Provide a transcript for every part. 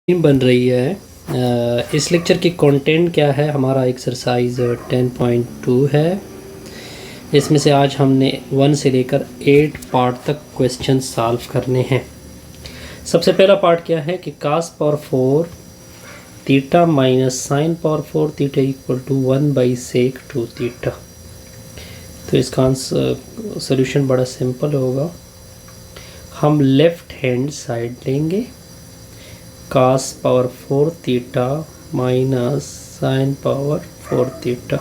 बन रही है। इस लेक्चर की कंटेंट क्या है, हमारा एक्सरसाइज 10.2 है। इसमें से आज हमने 1 से लेकर 8 पार्ट तक क्वेश्चन सॉल्व करने हैं। सबसे पहला पार्ट क्या है कि cos power 4 theta minus sine power 4 theta equal to 1/sec 2 theta. तो इसका आंसर सोल्यूशन बड़ा सिंपल होगा। हम लेफ्ट हैंड साइड लेंगे, cos power 4 theta minus sine power 4 theta.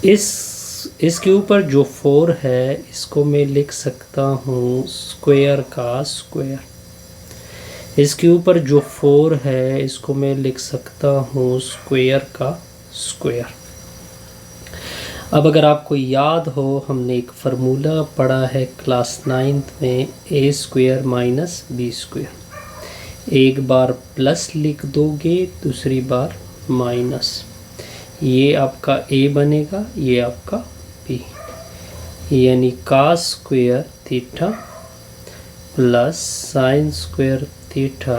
इसके ऊपर जो 4 है इसको मैं लिख सकता हूँ स्क्वायर का स्क्वायर। इसके ऊपर जो 4 है इसको मैं लिख सकता हूँ स्क्वायर का स्क्वायर। अब अगर आपको याद हो, हमने एक फार्मूला पढ़ा है क्लास 9th में, ए स्क्वायर माइनस बी स्क्वायर। एक बार प्लस लिख दोगे, दूसरी बार माइनस। ये आपका ए बनेगा, ये आपका बी, यानी cos square theta plus sign square theta.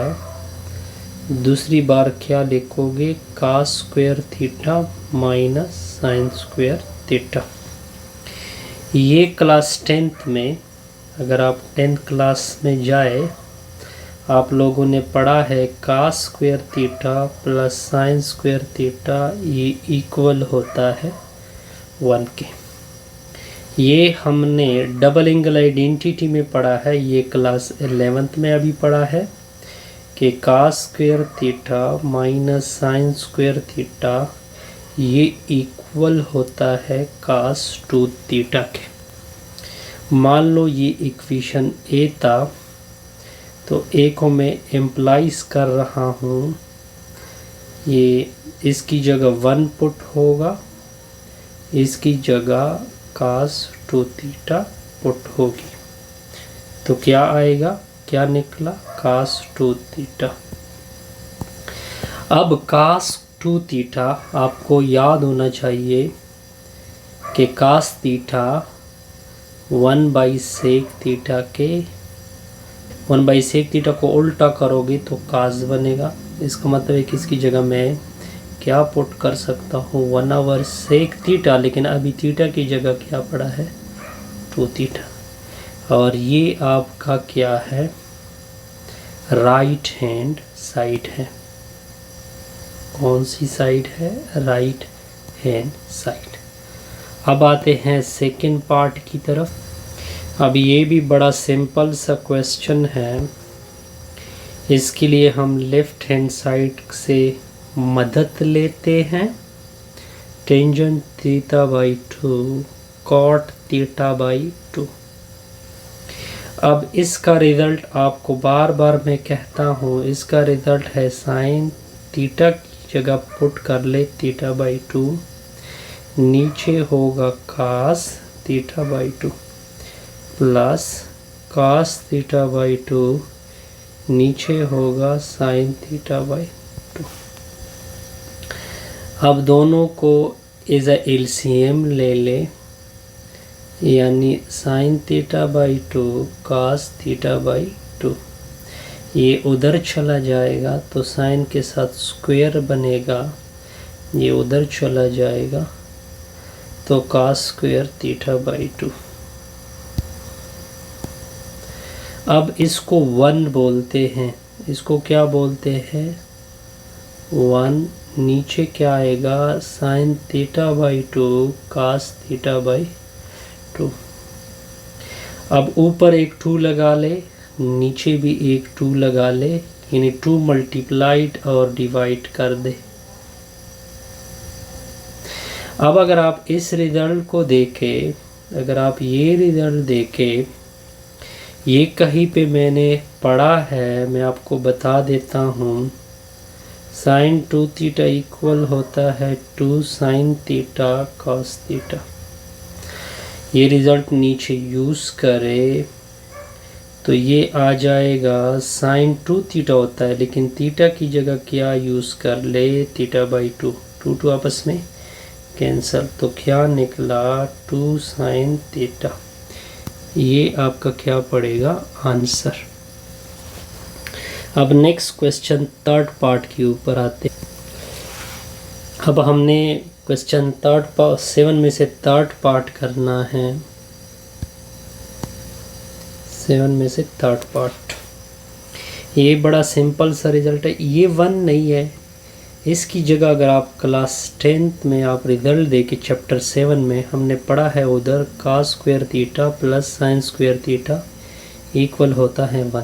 दूसरी बार क्या लिखोगे, cos square theta minus sine square theta. ये क्लास 10th में, अगर आप 10th क्लास में जाए, आप लोगों ने पढ़ा है cos square theta plus sign square theta ये इक्वल होता है 1 के। ये हमने डबल एंगल आइडेंटिटी में पढ़ा है, ये क्लास 11th में अभी पढ़ा है कि cos square theta minus sine square theta ये इक्वल होता है cos 2 थीटा के। मान लो ये इक्वेशन ए था, तो ए को मैं एम्प्लाइज कर रहा हूँ, ये इसकी जगह 1 पुट होगा, इसकी जगह cos 2 थीटा पुट होगी। तो क्या आएगा, क्या निकला, cos 2 थीटा। अब cos 2 थीटा आपको याद होना चाहिए कि cos थीटा 1/sec थीटा के 1/sec थीटा को उल्टा करोगे तो cos बनेगा। इसका मतलब है कि इसकी जगह मैं क्या पुट कर सकता हूँ, 1/sec थीटा, लेकिन अभी थीटा की जगह क्या पड़ा है, 2 थीटा। और ये आपका क्या है, राइट हैंड साइड है। कौन सी साइड है, राइट हैंड साइड। अब आते हैं सेकंड पार्ट की तरफ। अब ये भी बड़ा सिंपल सा क्वेश्चन है। इसके लिए हम लेफ्ट हैंड साइड से मदद लेते हैं। Tangent theta by 2 cot theta by 2। अब इसका रिजल्ट आपको बार बार मैं कहता हूँ, इसका रिजल्ट है साइन थीटा की जगह पुट कर ले थीटा बाई 2, नीचे होगा cos theta by 2 plus cos theta by 2, नीचे होगा साइन थीटा बाई 2। अब दोनों को एज ए एलसीएम ले ले, यानी sine theta by 2 cos theta by 2। ये उधर चला जाएगा तो साइन के साथ स्क्वायर बनेगा, ये उधर चला जाएगा तो cos स्क्वायर थीटा बाई 2। अब इसको 1 बोलते हैं, इसको क्या बोलते हैं, 1। नीचे क्या आएगा, sine theta by 2 cos theta by 2। अब ऊपर एक 2 लगा ले, नीचे भी एक 2 लगा ले, यानी 2 मल्टीप्लाइड और डिवाइड कर दे। अब अगर आप इस रिजल्ट को देखें, अगर आप ये रिजल्ट देखें, ये कहीं पे मैंने पढ़ा है, मैं आपको बता देता हूँ। साइन 2 थीटा इक्वल होता है 2 साइन थीटा cos थीटा। ये रिज़ल्ट नीचे यूज़ करे तो ये आ जाएगा, साइन 2 थीटा होता है, लेकिन थीटा की जगह क्या यूज़ कर ले, थीटा बाई 2, 2 आपस में कैंसल, तो क्या निकला, 2 साइन थीटा। ये आपका क्या पड़ेगा, आंसर। अब नेक्स्ट क्वेश्चन थर्ड पार्ट के ऊपर आते। अब हमने क्वेश्चन 7 में से थर्ड पार्ट करना है। 7 में से थर्ड पार्ट, ये बड़ा सिंपल सा रिजल्ट है। ये 1 नहीं है, इसकी जगह अगर आप क्लास 10th में आप रिजल्ट दे के चैप्टर 7 में हमने पढ़ा है उधर cos square theta plus sign square theta equal होता है 1,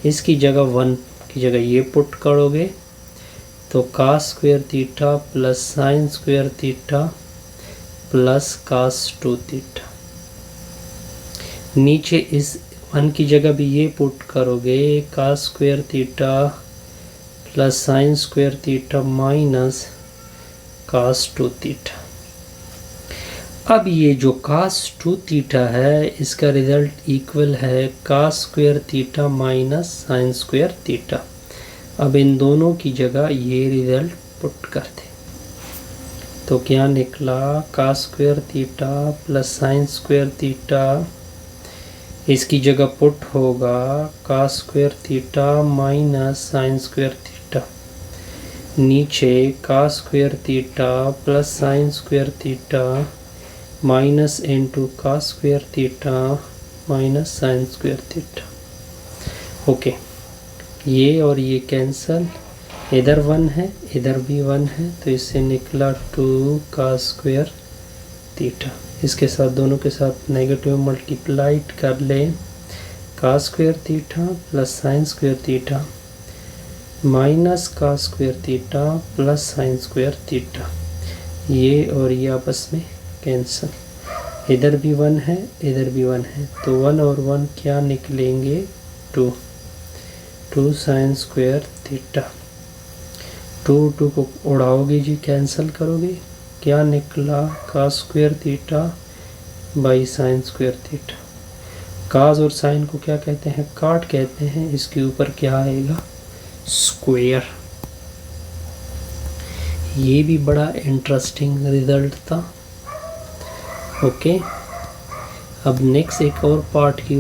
इसकी जगह 1 की जगह ये पुट करोगे तो cos square theta plus sign square theta plus cos 2 theta. नीचे इस 1 की जगह भी ये पुट करोगे cos square theta plus sign square theta minus cos 2 theta. अब ये जो cos 2 थीटा है इसका रिजल्ट इक्वल है cos square theta minus sine square theta. अब इन दोनों की जगह ये रिजल्ट पुट कर दे तो क्या निकला, cos square theta plus sign square theta, इसकी जगह पुट होगा cos square theta minus sine square theta. नीचे cos square theta plus sign square theta minus into cos square theta minus sine square theta. Okay, ये और ये cancel, इधर 1 है इधर भी 1 है तो इससे निकला 2 cos स्क्वायर थीटा। इसके साथ दोनों के साथ नेगेटिव मल्टीप्लाइड कर लें, cos square theta plus sign square theta minus cos square theta plus sign square theta. ये और ये आपस में कैंसल, इधर भी 1 है इधर भी 1 है तो 1 और 1 क्या निकलेंगे, 2 साइन स्क्वायर थीटा। 2 को उड़ाओगे जी, कैंसल करोगे, क्या निकला cos square theta by sine square theta. cos और साइन को क्या कहते हैं, काट कहते हैं, इसके ऊपर क्या आएगा, स्क्वायर। ये भी बड़ा इंटरेस्टिंग रिजल्ट था। ओके, अब नेक्स्ट एक और पार्ट की,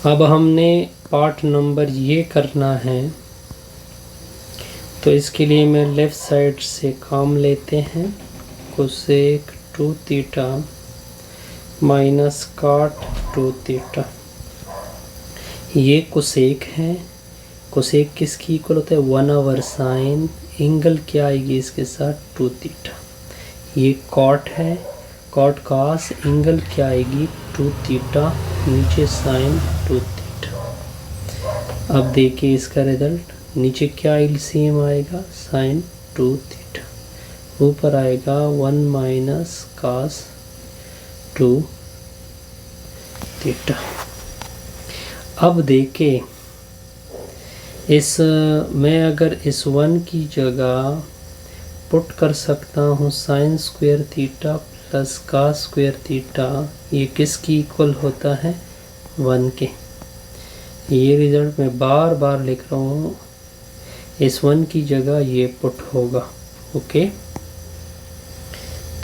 अब हमने पार्ट नंबर ये करना है तो इसके लिए मैं लेफ़्ट साइड से काम लेते हैं, कोसेक 2 थीटा माइनस काट 2 थीटा। ये कोसेक है, कोसेक किसकी इक्वल होता है, 1/, साइन एंगल क्या आएगी इसके साथ 2 थीटा। ये कॉट है, कॉट कास एंगल क्या आएगी 2 थीटा, नीचे साइन 2 थीटा। अब देखिए इसका रिजल्ट, नीचे क्या एलसीएम आएगा, साइन 2 थीटा, ऊपर आएगा 1 माइनस कास 2 थीटा। अब देखिए इस मैं अगर इस 1 की जगह पुट कर सकता हूँ sine square theta plus cos square theta, ये किसकी इक्वल होता है, 1 के। ये रिजल्ट मैं बार बार लिख रहा हूँ, इस 1 की जगह ये पुट होगा। ओके,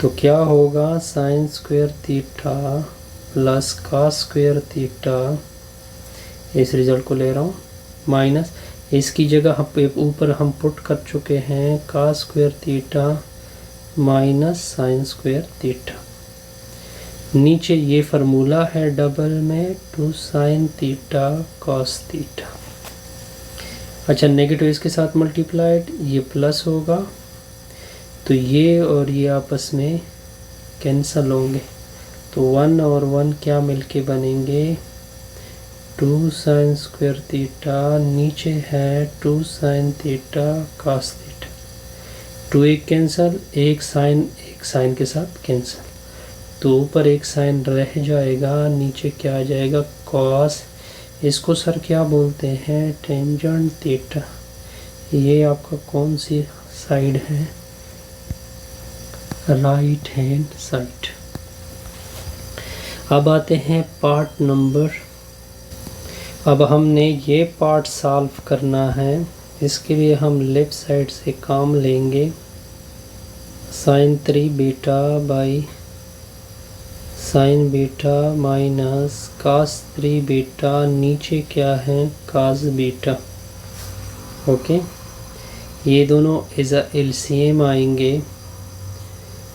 तो क्या होगा, sine square theta plus cos square theta, इस रिजल्ट को ले रहा हूँ, माइनस इसकी जगह ऊपर हम पुट कर चुके हैं cos square theta minus sine square theta. नीचे ये फार्मूला है डबल में 2 साइन थीटा कॉस थीटा। अच्छा, नेगेटिव इसके साथ मल्टीप्लाइड, ये प्लस होगा तो ये और ये आपस में कैंसल होंगे तो 1 और 1 क्या मिलके बनेंगे, 2 साइन स्क्वायर थीटा, नीचे है 2 साइन थीटा कॉस थीटा। 2 एक कैंसल, एक साइन के साथ कैंसल, तो ऊपर एक साइन रह जाएगा, नीचे क्या आ जाएगा, कॉस। इसको सर क्या बोलते हैं, टेंजेंट थीटा। ये आपका कौन सी साइड है, राइट हैंड साइड। अब आते हैं पार्ट नंबर, अब हमने ये पार्ट सॉल्व करना है। इसके लिए हम लेफ़्ट साइड से काम लेंगे, sine 3 beta by sine beta minus cos 3 beta, नीचे क्या है कास बीटा। ओके, ये दोनों एज अ एलसीएम आएंगे।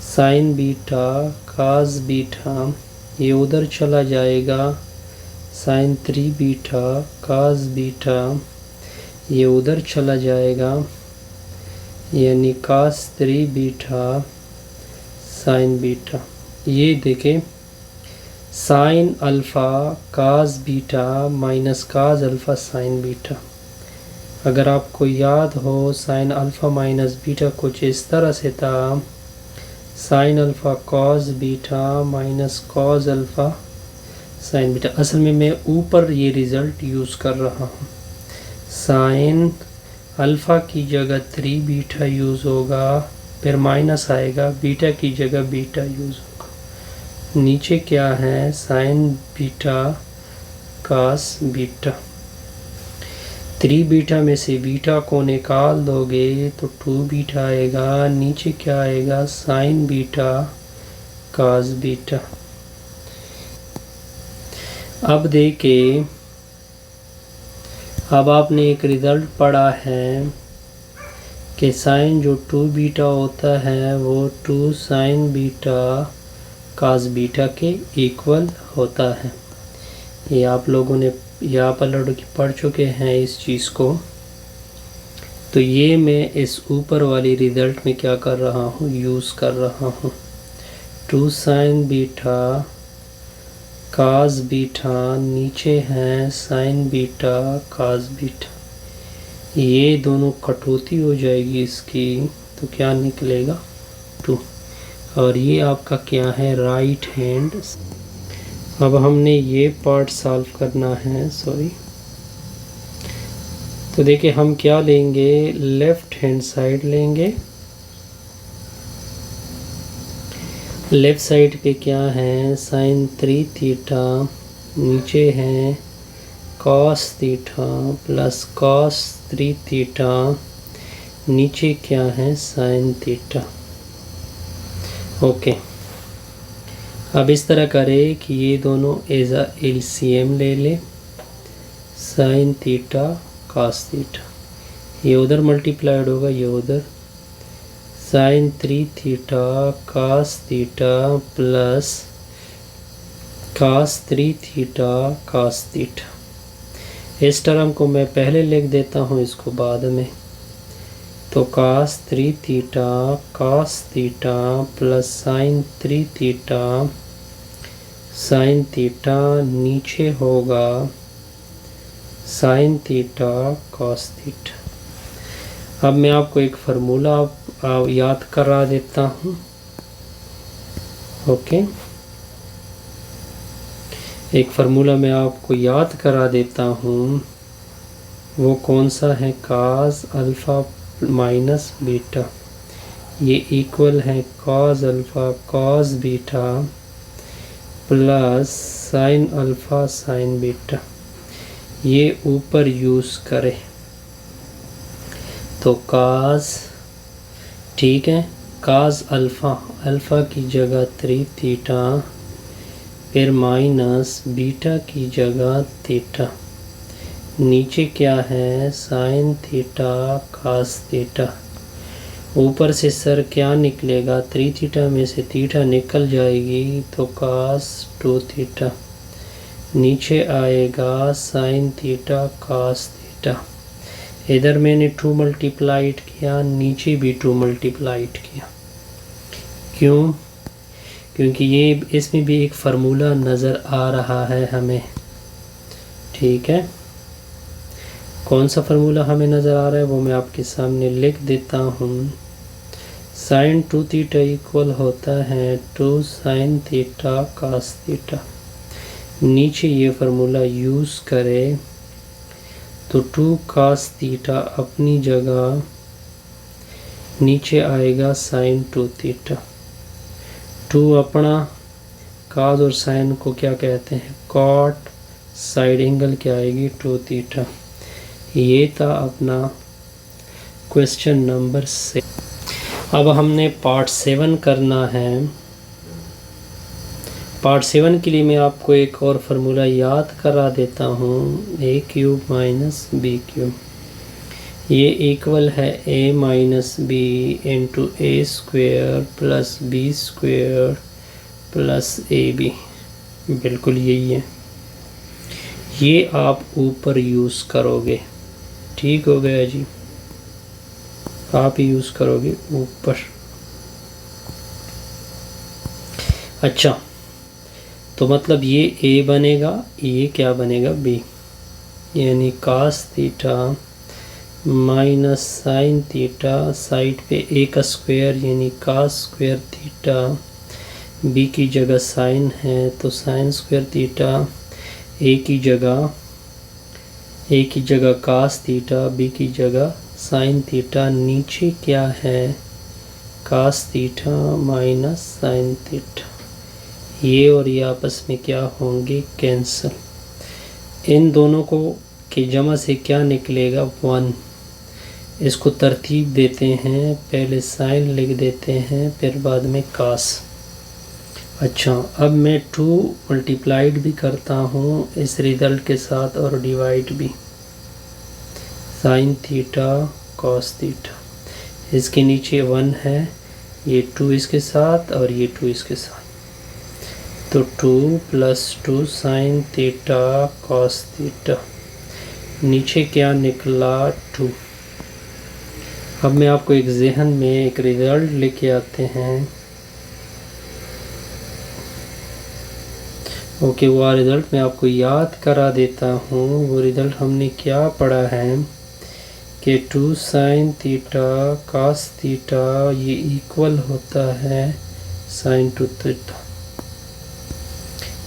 साइन बीटा कास बीटा ये उधर चला जाएगा, साइन 3 बीटा कास बीटा ये उधर चला जाएगा, यानी कास 3 बीटा साइन बीटा। ये देखें, sine alpha cos beta minus cos alpha sine beta. अगर आपको याद हो, साइन अल्फ़ा माइनस बीटा कुछ इस तरह से था, sine alpha cos beta minus cos alpha sine beta. असल में मैं ऊपर ये रिज़ल्ट यूज़ कर रहा हूँ। साइन अल्फ़ा की जगह 3 बीटा यूज़ होगा, फिर माइनस आएगा, बीटा की जगह बीटा यूज़ होगा। नीचे क्या है, sine beta cos beta. 3 beta में से बीटा को निकाल दोगे तो 2 बीटा आएगा। नीचे क्या आएगा, साइन बीटा कास बीटा। अब देखिए, अब आपने एक रिज़ल्ट पढ़ा है कि साइन जो 2 बीटा होता है वो 2 साइन बीटा कास बीटा के इक्वल होता है। ये आप लोगों ने यहाँ पर पढ़ चुके हैं इस चीज़ को। तो ये मैं इस ऊपर वाली रिज़ल्ट में क्या कर रहा हूँ, यूज़ कर रहा हूँ। 2 साइन बीटा कास बीटा, नीचे है साइन बीटा कास बीटा। ये दोनों कटौती हो जाएगी इसकी, तो क्या निकलेगा 2। और ये आपका क्या है, राइट हैंड। अब हमने ये पार्ट सॉल्व करना है, सॉरी। तो देखिए हम क्या लेंगे, लेफ़्ट हैंड साइड लेंगे। लेफ़्ट साइड पे क्या है, साइन 3 थीटा, नीचे है cos theta plus cos 3 theta, नीचे क्या है, साइन थीटा। ओके, अब इस तरह करें कि ये दोनों एज अ एलसीएम ले लें। साइन थीटा कास थीटा, ये उधर मल्टीप्लाइड होगा, ये उधर। Sine 3 theta cos theta plus cos 3 theta cos theta. इस टर्म को मैं पहले लिख देता हूँ, इसको बाद में। तो cos 3 theta cos theta plus sine 3 theta sine theta, नीचे होगा साइन थीटा कॉस थीटा। अब मैं आपको एक फार्मूला याद करा देता हूँ। ओके, एक फार्मूला मैं आपको याद करा देता हूँ। वो कौन सा है, कास अल्फ़ा माइनस बीटा, ये इक्वल है cos alpha cos beta plus sine alpha sine beta. ये ऊपर यूज़ करें तो कास, ठीक है, कास अल्फ़ा, अल्फ़ा की जगह 3 थीटा, फिर माइनस बीटा की जगह थीटा, नीचे क्या है, साइन थीटा कास थीटा। ऊपर से सर क्या निकलेगा, 3 थीटा में से थीटा निकल जाएगी तो कास 2 थीटा, नीचे आएगा साइन थीटा कास थीटा। इधर मैंने 2 मल्टीप्लाइड किया, नीचे भी 2 मल्टीप्लाइड किया। क्यों, क्योंकि ये इसमें भी एक फार्मूला नज़र आ रहा है हमें। ठीक है, कौन सा फार्मूला हमें नज़र आ रहा है वो मैं आपके सामने लिख देता हूँ। साइन 2 थीटा इक्वल होता है 2 साइन थीटा कास थीटा। नीचे ये फार्मूला यूज़ करें तो 2 कास थीटा अपनी जगह, नीचे आएगा साइन 2 थीटा। 2 अपना, कास और साइन को क्या कहते हैं, कॉट, साइड एंगल क्या आएगी 2 थीटा। ये था अपना क्वेश्चन नंबर 6। अब हमने पार्ट 7 करना है। पार्ट 7 के लिए मैं आपको एक और फार्मूला याद करा देता हूँ, a³ माइनस b³। ये इक्वल है a minus B into A square plus B square plus A B. बिल्कुल यही है, ये आप ऊपर यूज़ करोगे। ठीक हो गया जी, आप यूज़ करोगे ऊपर। अच्छा, तो मतलब ये a बनेगा, ये क्या बनेगा b, यानी cos theta minus sine theta, side पे a का स्क्वायर यानी cos स्क्वायर थीटा, b की जगह साइन है तो साइन स्क्वायर थीटा, a की जगह cos थीटा, b की जगह साइन थीटा, नीचे क्या है cos theta minus sine theta. ये और ये आपस में क्या होंगे, कैंसिल। इन दोनों को की जमा से क्या निकलेगा, 1। इसको तरतीब देते हैं, पहले साइन लिख देते हैं फिर बाद में cos। अच्छा, अब मैं 2 मल्टीप्लाइड भी करता हूँ इस रिज़ल्ट के साथ और डिवाइड भी, साइन थीटा cos थीटा। इसके नीचे 1 है, ये 2 इसके साथ और ये 2 इसके साथ, तो 2 plus 2 sine theta cos theta, नीचे क्या निकला 2। अब मैं आपको एक जहन में एक रिज़ल्ट लेके आते हैं। ओके, वो रिज़ल्ट मैं आपको याद करा देता हूँ। वो रिज़ल्ट हमने क्या पढ़ा है कि 2 साइन थीटा cos थीटा ये इक्वल होता है साइन 2 थीटा।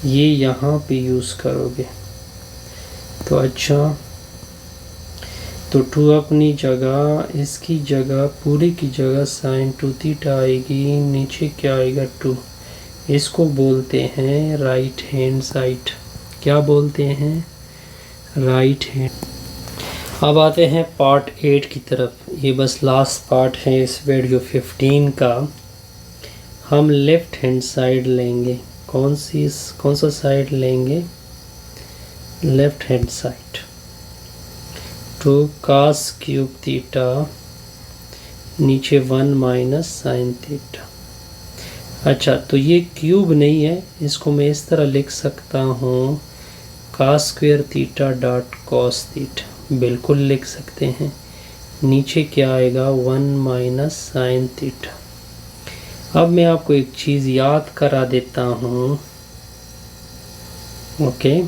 ये यहाँ पे यूज़ करोगे तो अच्छा, तो 2 अपनी जगह, इसकी जगह, पूरी की जगह साइन 2 थीटा आएगी, नीचे क्या आएगा 2। इसको बोलते हैं राइट हैंड साइड। क्या बोलते हैं, राइट हैंड। अब आते हैं पार्ट 8 की तरफ। ये बस लास्ट पार्ट है इस वीडियो 15 का। हम लेफ़्ट हैंड साइड लेंगे। कौन सा साइड लेंगे, left hand side. 2 cos cube theta, नीचे 1 माइनस साइन थीटा। अच्छा, तो ये क्यूब नहीं है, इसको मैं इस तरह लिख सकता हूँ cos square theta dot cos theta, बिल्कुल लिख सकते हैं। नीचे क्या आएगा 1 माइनस साइन थीटा। अब मैं आपको एक चीज़ याद करा देता हूँ। ओके,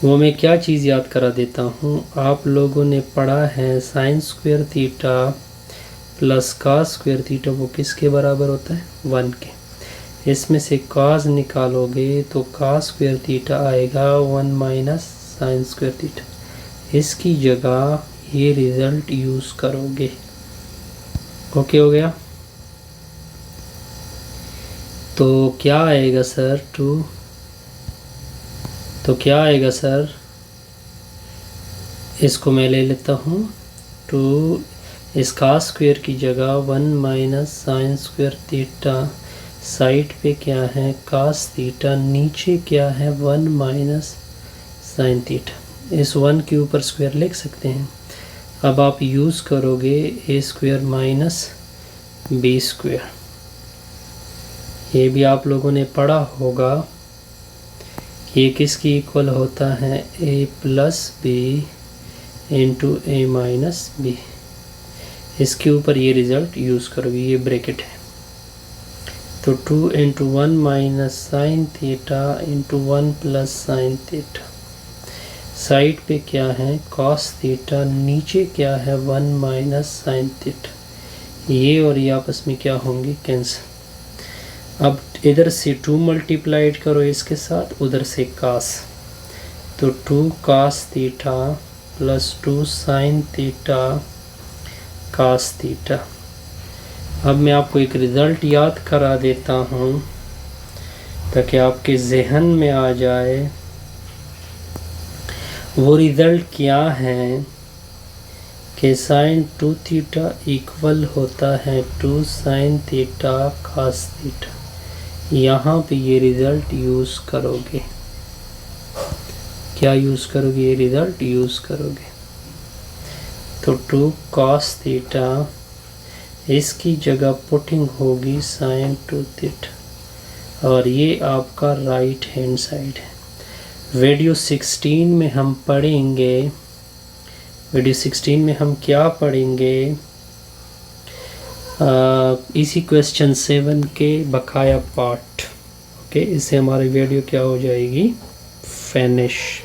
वो मैं क्या चीज़ याद करा देता हूँ। आप लोगों ने पढ़ा है sign square theta plus cos square theta वो किसके बराबर होता है, 1 के। इसमें से cos निकालोगे तो cos स्क्वायर थीटा आएगा 1 माइनस साइन स्क्वायर थीटा। इसकी जगह ये रिज़ल्ट यूज़ करोगे। ओके हो गया, तो क्या आएगा सर 2, तो क्या आएगा सर, इसको मैं ले लेता हूँ 2, इस cos स्क्वायर की जगह 1 minus sine square theta, side पे क्या है cos थीटा, नीचे क्या है 1 माइनस साइन थीटा। इस 1 के ऊपर स्क्वायर लिख सकते हैं। अब आप यूज़ करोगे a square minus b square. ये भी आप लोगों ने पढ़ा होगा, ये किसकी इक्वल होता है, a plus B into A minus B. इसके ऊपर ये रिज़ल्ट यूज़ करोगे, ये ब्रैकेट है। तो 2 into 1 minus sine theta into 1 plus sine theta. Side पे क्या है cos थीटा, नीचे क्या है 1 माइनस साइन थीटा। ये और ये आपस में क्या होंगे, कैंसिल। अब इधर से 2 मल्टीप्लाइड करो इसके साथ, उधर से cos, तो 2 cos theta plus 2 sine theta cos theta. अब मैं आपको एक रिज़ल्ट याद करा देता हूँ ताकि आपके जहन में आ जाए। वो रिज़ल्ट क्या है कि साइन 2 थीटा इक्वल होता है 2 साइन थीटा cos थीटा। यहाँ पे ये रिज़ल्ट यूज़ करोगे। क्या यूज़ करोगे, ये रिज़ल्ट यूज़ करोगे। तो 2 cos थीटा, इसकी जगह पुटिंग होगी sin 2 थीटा, और ये आपका राइट हैंड साइड है। वीडियो 16 में हम पढ़ेंगे, वीडियो 16 में हम क्या पढ़ेंगे, इसी क्वेश्चन 7 के बकाया पार्ट। ओके, इससे हमारी वीडियो क्या हो जाएगी, फिनिश।